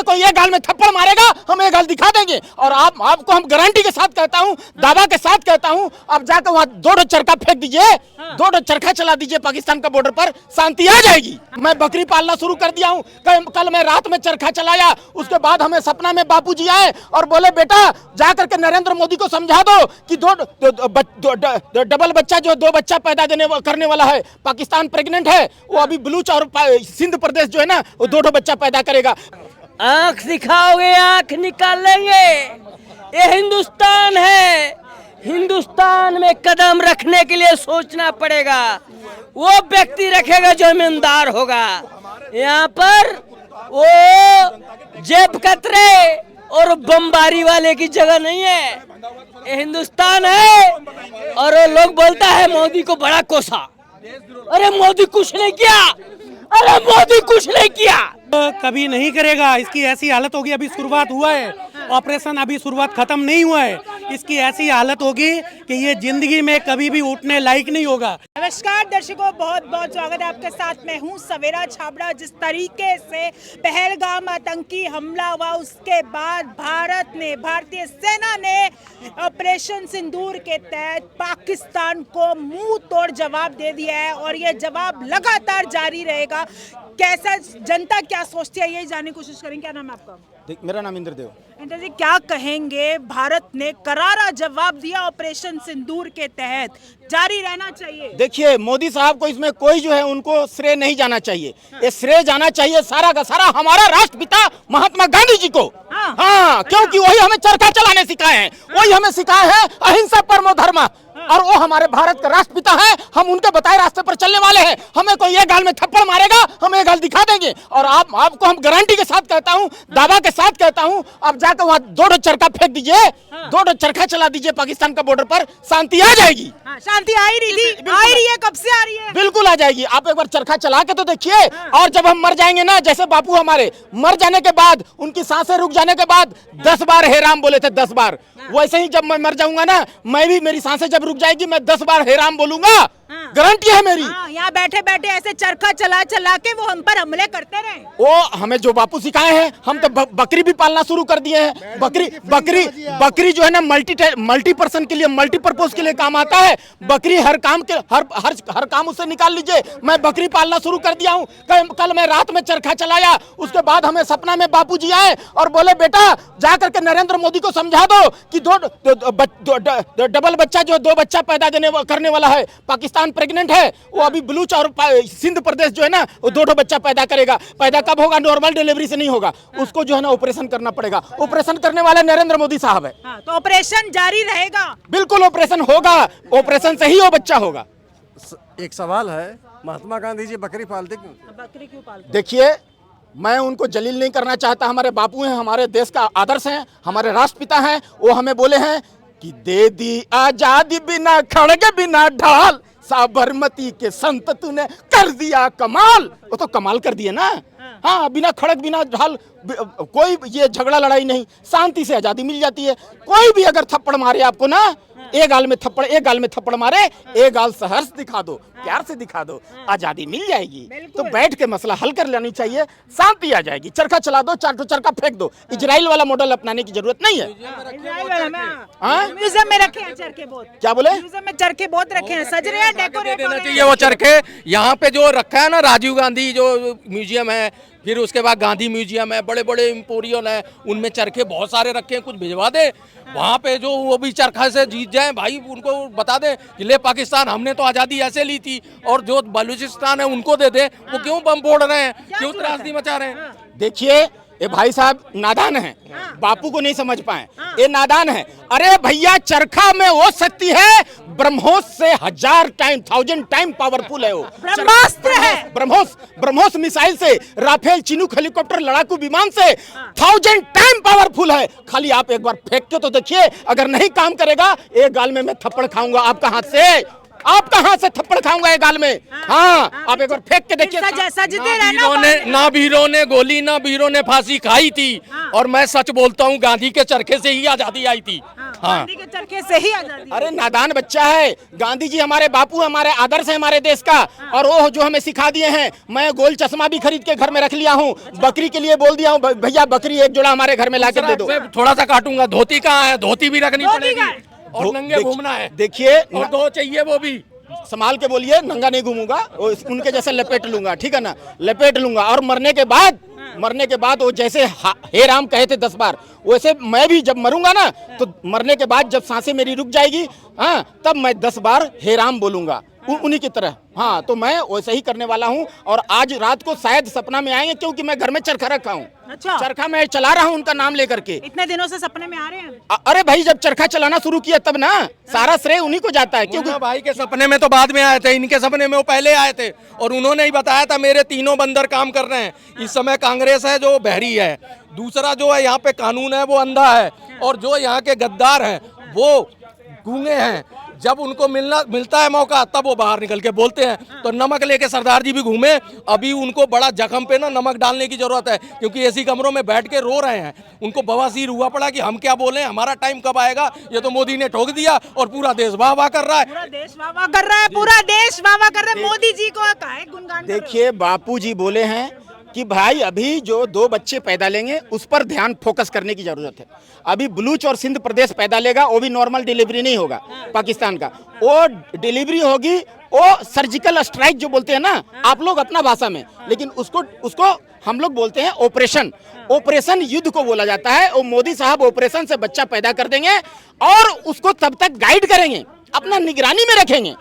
कोई ये गाल में थप्पड़ मारेगा, हम ये गाल दिखा देंगे। और आपको हम गारंटी के साथ कहता हूँ, दावा के साथ कहता हूँ, आप जाकर वहाँ 2 चरखा फेंक दीजिए, 2 चरखा चला दीजिए पाकिस्तान का बॉर्डर पर, शांति आ जाएगी। मैं बकरी पालना शुरू कर दिया हूँ। कल मैं रात में चरखा चलाया, उसके बाद हमें सपना में बापूजी आए और बोले बेटा जाकर के नरेंद्र मोदी को समझा दो कि डबल बच्चा जो 2 बच्चा पैदा करने वाला है, पाकिस्तान प्रेग्नेंट है, वो अभी बलूच और सिंध प्रदेश जो है ना वो 2 बच्चा पैदा करेगा। आंख दिखाओगे आंख निकाल लेंगे। ये हिंदुस्तान है, हिंदुस्तान में कदम रखने के लिए सोचना पड़ेगा। वो व्यक्ति रखेगा जो ईमानदार होगा। यहाँ पर वो जेब कतरे और बमबारी वाले की जगह नहीं है। ये हिंदुस्तान है। और वो लोग बोलता है मोदी को बड़ा कोसा। अरे मोदी कुछ नहीं किया, अरे मोदी कुछ नहीं किया। कभी नहीं करेगा। इसकी ऐसी हालत होगी, अभी शुरुआत हुआ है ऑपरेशन, अभी शुरुआत खत्म नहीं हुआ है। इसकी ऐसी हालत होगी कि ये जिंदगी में कभी भी उठने लायक नहीं होगा। नमस्कार दर्शकों, बहुत बहुत स्वागत है आपके साथ। मैं हूं सवेरा छाबड़ा। जिस तरीके से पहलगाम आतंकी हमला हुआ, उसके बाद भारतीय सेना ने ऑपरेशन सिंदूर के तहत पाकिस्तान को मुंह तोड़ जवाब दे दिया है और ये जवाब लगातार जारी रहेगा। कैसा जनता क्या सोचती है, यही जानने की कोशिश करेंगे। क्या नाम है आपका? मेरा नाम इंद्रदेव। इंद्र जी, क्या कहेंगे? भारत ने करारा जवाब दिया, ऑपरेशन सिंदूर के तहत जारी रहना चाहिए। देखिए मोदी साहब को इसमें कोई जो है उनको श्रेय नहीं जाना चाहिए। ये श्रेय जाना चाहिए सारा का सारा हमारा राष्ट्रपिता महात्मा गांधी जी को। हाँ, क्योंकि वही हमें चरखा चलाने सिखाए हैं, वही हमें सिखाए हैं अहिंसा परमो धर्म, और वो हमारे भारत का राष्ट्रपिता हैं। हम उनके बताए रास्ते पर चलने वाले हैं। हमें कोई ये गाल में थप्पड़ मारेगा, हम ये गाल दिखा देंगे। और आपको हम गारंटी के साथ कहता हूँ, दावा के साथ कहता हूँ, आप जाकर वहाँ 2 चरखा फेंक दीजिए, 2 चरखा चला दीजिए पाकिस्तान का बॉर्डर पर, शांति आ जाएगी। शांति आ ही रही थी, आ ही रही है, कब से आ रही है? बिल्कुल आ जाएगी। आप एक बार चरखा चला के तो देखिए। और जब हम मर जाएंगे ना, जैसे बापू हमारे मर जाने के बाद, उनकी सांसें रुक जाने के बाद 10 बार हे राम बोले थे, 10 बार, वैसे ही जब मैं मर जाऊंगा ना, मैं भी, मेरी सांसें जब रुक जाएगी, मैं 10 बार हे राम बोलूंगा। गारंटी है मेरी। यहाँ बैठे बैठे ऐसे चरखा चला चला के वो हम पर हमले करते रहे। वो हमें जो बापू सिखाए हैं, हम तो बकरी भी पालना शुरू कर दिए हैं। बकरी जो है ना मल्टी पर्सन के लिए, मल्टीपर्पज के लिए काम आता है। बकरी हर काम के हर काम उससे निकाल लीजिए। मैं बकरी पालना शुरू कर दिया हूँ। कल मैं रात में चरखा चलाया, उसके बाद हमें सपना में बापूजी आए और बोले बेटा जाकर के नरेंद्र मोदी को समझा दो कि डबल बच्चा जो 2 बच्चा पैदा करने वाला है, पाकिस्तान प्रेग्नेंट है, वो अभी बलूच और सिंध प्रदेश जो है ना वो 2 बच्चा पैदा करेगा। पैदा कब होगा? नॉर्मल डिलीवरी से नहीं होगा, उसको जो है ना ऑपरेशन करना पड़ेगा। ऑपरेशन करने वाले नरेंद्र मोदी साहब है। तो ऑपरेशन जारी रहेगा? बिल्कुल ऑपरेशन होगा, ऑपरेशन से ही वो बच्चा होगा। एक सवाल है, महात्मा गांधी जी बकरी पालते क्यों? बकरी क्यों पालते? देखिए, मैं उनको जलील नहीं करना चाहता। हमारे बापू हैं, हमारे देश का आदर्श हैं, हमारे राष्ट्रपिता हैं। वो हमें बोले हैं कि दे दी आजादी बिना खड़ग बिना ढाल, साबरमती के संत तूने कर दिया कमाल। वो तो कमाल कर दिए ना। हाँ, बिना खड़ग बिना ढाल कोई ये झगड़ा लड़ाई नहीं, शांति से आजादी मिल जाती है। कोई भी अगर थप्पड़ मारे आपको ना, एक गाल में थप्पड़ मारे, एक गाल से हर्ष दिखा दो, प्यार से दिखा दो, आजादी मिल जाएगी। तो बैठ के मसला हल कर लेनी चाहिए, शांति आ जाएगी। चरखा चला दो, 4 चरखा फेंक दो। इजराइल वाला मॉडल अपनाने की जरूरत नहीं है। म्यूजियम में रखे हैं चरखे बहुत। क्या बोले? म्यूजियम में चरखे बहुत रखे हैं, सज रहे हैं, डेकोरेट हो रहे हैं। वो चरखे यहाँ पे जो रखा है ना, राजीव गांधी जो म्यूजियम है, फिर उसके बाद गांधी म्यूजियम है, बड़े बड़े एम्पोरियम है, उनमें चरखे बहुत सारे रखे हैं। कुछ भिजवा दे वहाँ पे, जो वो भी चरखा से जीत जाए भाई, उनको बता दे कि ले पाकिस्तान, हमने तो आज़ादी ऐसे ली थी। और जो बलूचिस्तान है उनको दे दे। वो क्यों बम फोड़ रहे हैं, क्यों त्रासदी मचा रहे हैं? देखिए, ये भाई साहब नादान है, बापू को नहीं समझ पाए, ये नादान है। अरे भैया, चरखा में वो शक्ति है, ब्रह्मोस से 1000 टाइम पावरफुल है। वो ब्रह्मास्त्र है। ब्रह्मोस मिसाइल से, राफेल चिनूक हेलीकॉप्टर लड़ाकू विमान से 1000 टाइम पावरफुल है। खाली आप एक बार फेंक के तो देखिए, अगर नहीं काम करेगा, एक गाल में मैं थप्पड़ खाऊंगा आपका हाथ से। आपका हाथ से थप्पड़ खाऊंगा एक गाल में। हाँ, आप एक बार फेंक के देखिए। ना वीरों ने गोली, ना वीरों ने फांसी खाई थी। और मैं सच बोलता हूँ, गांधी के चरखे से ही आजादी आई थी। हाँ। गांधी के चरखे से ही आजादी। अरे नादान बच्चा है, गांधी जी हमारे बापू, हमारे आदर्श है हमारे देश का, और वो जो हमें सिखा दिए हैं। मैं गोल चश्मा भी खरीद के घर में रख लिया हूँ, बकरी के लिए बोल दिया हूँ भैया बकरी एक जोड़ा हमारे घर में ला के दे दो। मैं थोड़ा सा काटूंगा, धोती कहाँ है? धोती भी रखनी धोती पड़ेगी कहाँ है? और नंगे घूमना है। देखिए और दो चाहिए वो भी। संभाल के बोलिए, नंगा नहीं घूमूंगा, उनके जैसे लपेट लूंगा, ठीक है ना, लपेट लूंगा। और मरने के बाद वो जैसे हे राम कहे थे 10 बार, वैसे मैं भी जब मरूंगा ना, तो मरने के बाद जब सांसें मेरी रुक जाएगी, हाँ, तब मैं 10 बार हे राम बोलूंगा उन्हीं की तरह। हाँ, तो मैं वैसे ही करने वाला हूँ। और आज रात को शायद सपना में आएंगे, क्योंकि मैं घर में चरखा रखा हूँ। अच्छा। चरखा मैं चला रहा हूँ उनका नाम लेकर के। इतने दिनों से सपने में आ रहे हैं? अरे भाई, जब चरखा चलाना शुरू किया तब ना, सारा श्रेय उन्हीं को जाता है। क्योंकि मुन्ना भाई के सपने में तो बाद में आए थे, इनके सपने में वो पहले आए थे और उन्होंने ही बताया था मेरे तीनों बंदर काम कर रहे हैं। इस समय कांग्रेस है जो बहरी है, दूसरा जो है यहाँ पे कानून है वो अंधा है, और जो यहाँ के गद्दार हैं वो गूंगे हैं। जब उनको मिलता है मौका तब वो बाहर निकल के बोलते हैं। तो नमक लेके सरदार जी भी घूमे, अभी उनको बड़ा जख्म पे ना नमक डालने की जरूरत है, क्योंकि ऐसी कमरों में बैठ के रो रहे हैं। उनको बवासीर हुआ पड़ा कि हम क्या बोले, हमारा टाइम कब आएगा। ये तो मोदी ने ठोक दिया और पूरा देश वाह वाह कर रहा है। पूरा देश वाह वाह कर रहा है, पूरा देश वाह वाह कर रहा है। मोदी जी को काहे गुणगान कर रहे हो? देखिए, बापू जी बोले हैं कि भाई अभी जो 2 बच्चे पैदा लेंगे उस पर ध्यान फोकस करने की जरूरत है। अभी बलूच और सिंध प्रदेश पैदा लेगा, वो भी नॉर्मल डिलीवरी नहीं होगा पाकिस्तान का, वो डिलीवरी होगी, वो सर्जिकल स्ट्राइक जो बोलते हैं ना आप लोग अपना भाषा में, लेकिन उसको हम लोग बोलते हैं ऑपरेशन युद्ध को बोला जाता है। वो मोदी साहब ऑपरेशन से बच्चा पैदा कर देंगे और उसको तब तक गाइड करेंगे, अपना निगरानी में रखेंगे।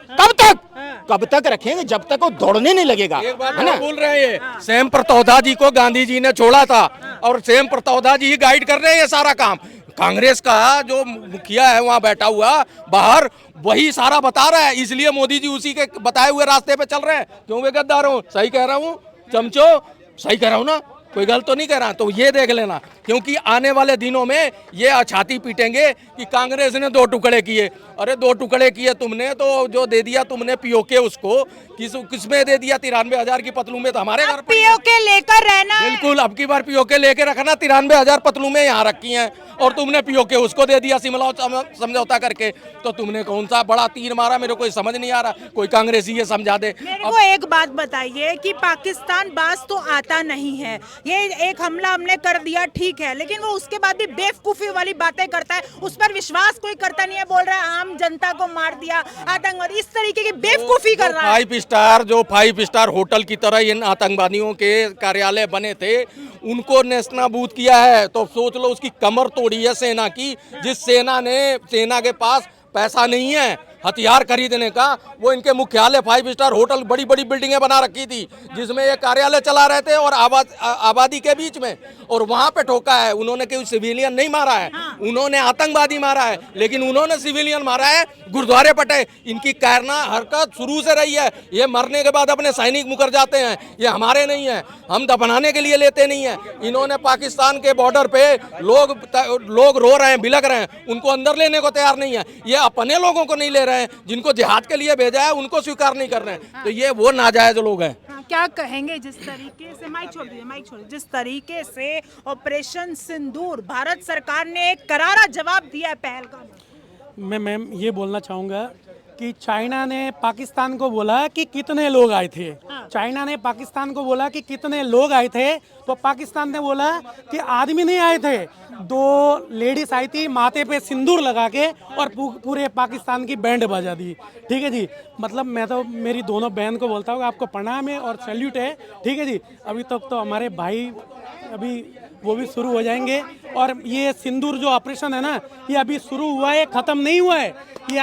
कब तक रखेंगे? जब तक वो दौड़ने नहीं लगेगा, एक बात है ना। बोल रहे हैं, ये सैम प्रतौधा जी को गांधी जी ने छोड़ा था और सैम प्रतौधा जी ही गाइड कर रहे हैं ये सारा काम। कांग्रेस का जो मुखिया है वहाँ बैठा हुआ बाहर, वही सारा बता रहा है, इसलिए मोदी जी उसी के बताए हुए रास्ते पे चल रहे हैं। क्यों वे गद्दार हो? सही कह रहा हूँ चमचो, सही कह रहा हूँ ना, कोई गलत तो नहीं कह रहा। तो ये देख लेना, क्योंकि आने वाले दिनों में ये छाती पीटेंगे कि कांग्रेस ने 2 टुकड़े किए। अरे 2 टुकड़े किए तुमने, तो जो दे दिया तुमने पीओके उसको, किसमें दे दिया? 93,000 की पतलू में तो हमारे घर पीओके लेकर रहना है। बिल्कुल, अब की बार पीओके लेके रखना। 93,000 पतलू में यहाँ रखी हैं और तुमने पीओके उसको दे दिया शिमला समझौता करके। तो तुमने कौन सा बड़ा तीर मारा, मेरे को समझ नहीं आ रहा। कोई कांग्रेसी ये समझा दे। मेरे को एक बात बताइए कि पाकिस्तान बाज तो आता नहीं है, ये एक हमला हमने कर दिया ठीक है, लेकिन वो उसके बाद भी बेवकूफी वाली बातें करता है, उस पर विश्वास कोई करता नहीं है। बोल रहा है आम जनता को मार दिया आतंकवादी, इस तरीके की बेवकूफी कर रहा है। 5 स्टार होटल की तरह इन आतंकवादियों के कार्यालय बने थे, उनको नेस्तनाबूद किया है। तो सोच लो उसकी कमर तोड़ी है सेना की। जिस सेना के पास पैसा नहीं है हथियार खरीदने का, वो इनके मुख्यालय 5 स्टार होटल बड़ी बड़ी बिल्डिंगें बना रखी थी, जिसमें ये कार्यालय चला रहे थे और आबादी के बीच में, और वहां पे ठोका है। उन्होंने कोई सिविलियन नहीं मारा है, उन्होंने आतंकवादी मारा है, लेकिन उन्होंने सिविलियन मारा है, गुरुद्वारे पटे। इनकी कायरना हरकत शुरू से रही है। ये मरने के बाद अपने सैनिक मुकर जाते हैं, ये हमारे नहीं है, हम दफनाने के लिए लेते नहीं है। इन्होंने पाकिस्तान के बॉर्डर पे लोग रो रहे हैं, बिलक रहे हैं, उनको अंदर लेने को तैयार नहीं है। ये अपने लोगों को नहीं ले रहे हैं, जिनको जिहाद के लिए भेजा है उनको स्वीकार नहीं कर रहे हैं। तो ये वो नाजायज लोग हैं। क्या कहेंगे जिस तरीके से, माइक छोड़ दीजिए, जिस तरीके से ऑपरेशन सिंदूर भारत सरकार ने एक करारा जवाब दिया है पहलगाम। मैं मैम ये बोलना चाहूँगा कि चाइना ने पाकिस्तान को बोला कि कितने लोग आए थे। चाइना ने पाकिस्तान को बोला कि कितने लोग आए थे, तो पाकिस्तान ने बोला कि आदमी नहीं आए थे, 2 लेडीज आई थी माथे पे सिंदूर लगा के और पूरे पाकिस्तान की बैंड बजा दी। ठीक है जी, मतलब मैं तो मेरी दोनों बहन को बोलता हूँ आपको प्रणाम है और सैल्यूट है। ठीक है जी, अभी तक तो हमारे भाई अभी वो भी शुरू हो जाएंगे, और ये सिंदूर जो ऑपरेशन है ना, ये अभी शुरू हुआ है, ख़त्म नहीं हुआ है। ये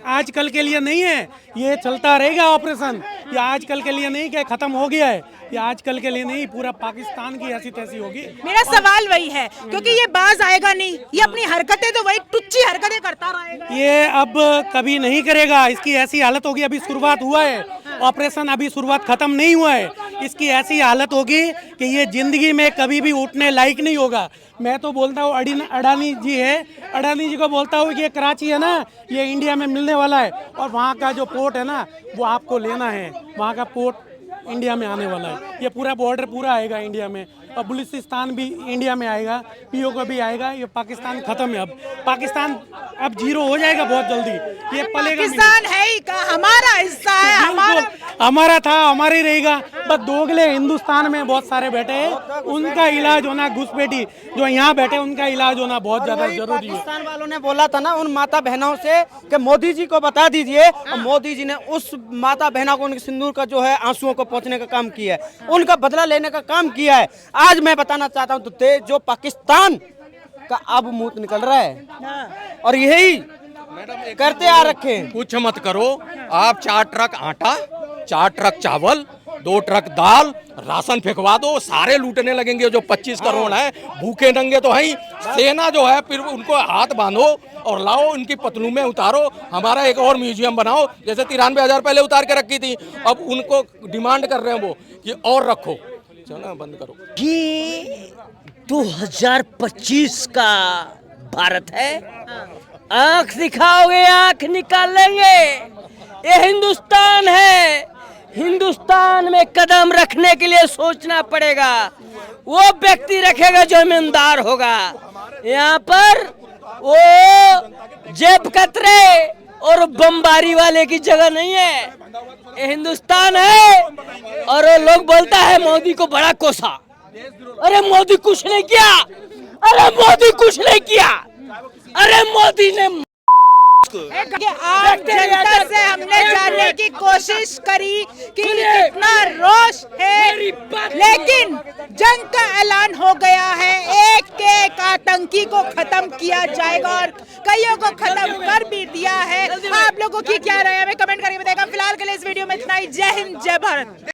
आज कल के लिए नहीं है, ये चलता रहेगा ऑपरेशन। ये आज कल के लिए नहीं कि ख़त्म हो गया है, ये आज कल के लिए नहीं, पूरा पाकिस्तान की ऐसी तैसी होगी। मेरा सवाल वही है, क्योंकि ये बाज आएगा नहीं, ये अपनी हरकतें तो वही टुच्ची हरकतें करता रहेगा। ये अब कभी नहीं करेगा, इसकी ऐसी हालत होगी। अभी शुरुआत हुआ है ऑपरेशन, अभी शुरुआत ख़त्म नहीं हुआ है। इसकी ऐसी हालत होगी कि ये ज़िंदगी में कभी भी उठने लायक नहीं होगा। मैं तो बोलता हूँ अडानी जी है, अडानी जी को बोलता हूँ कि ये कराची है ना, ये इंडिया में मिलने वाला है, और वहाँ का जो पोर्ट है ना वो आपको लेना है। वहाँ का पोर्ट इंडिया में आने वाला है, ये पूरा बॉर्डर पूरा आएगा इंडिया में। और बलूचिस्तान भी इंडिया में आएगा, पीओके भी आएगा। ये पाकिस्तान खत्म है, अब पाकिस्तान अब जीरो हो जाएगा बहुत जल्दी। ये पलेगा नहीं। पाकिस्तान है ही का हमारा हिस्सा है, हमारा हमारा था, हमारा ही रहेगा। बस दोगले हिंदुस्तान में बहुत सारे बैठे हैं, उनका इलाज होना, घुसपैठी जो यहाँ बैठे उनका इलाज होना बहुत ज्यादा जरूरी है। पाकिस्तान वालों ने बोला था ना उन माता बहनों से कि मोदी जी को बता दीजिए, और मोदी जी ने उस माता बहनों को उनके सिंदूर का जो है आंसुओं को पहुंचने का काम किया है, उनका बदला लेने का काम किया है। आज मैं बताना चाहता हूं तो जो पाकिस्तान का अब मुंह निकल रहा है और यही करते आ रखे हैं। कुछ मत करो आप, 4 ट्रक आटा, 4 ट्रक चावल, 2 ट्रक दाल, राशन फेंकवा दो, सारे लूटने लगेंगे। जो 25 करोड़ है भूखे नंगे तो है ही। सेना जो है फिर उनको हाथ बांधो और लाओ, इनकी पतलू में उतारो, हमारा एक और म्यूजियम बनाओ। जैसे 93,000 पहले उतार के रखी थी, अब उनको डिमांड कर रहे हैं वो कि और रखो। चलो बंद करो। ये 2025 का भारत है। आंख दिखाओगे आंख निकाल लेंगे। ये हिंदुस्तान है, हिंदुस्तान में कदम रखने के लिए सोचना पड़ेगा। वो व्यक्ति रखेगा जो ईमानदार होगा। यहाँ पर वो जेब कतरे और बमबारी वाले की जगह नहीं है। ये हिंदुस्तान है। और वो लोग बोलता है मोदी को बड़ा कोसा। अरे मोदी कुछ नहीं किया, अरे मोदी कुछ नहीं किया, अरे मोदी ने आम जनता से हमने जानने की कोशिश करी कि कितना रोष है, लेकिन जंग का ऐलान हो गया है। एक एक आतंकी को खत्म किया जाएगा और कईयों को खत्म कर भी दिया है। आप लोगों की क्या राय है हमें कमेंट करके बताएगा। फिलहाल के लिए इस वीडियो में इतना ही। जय हिंद, जय भारत।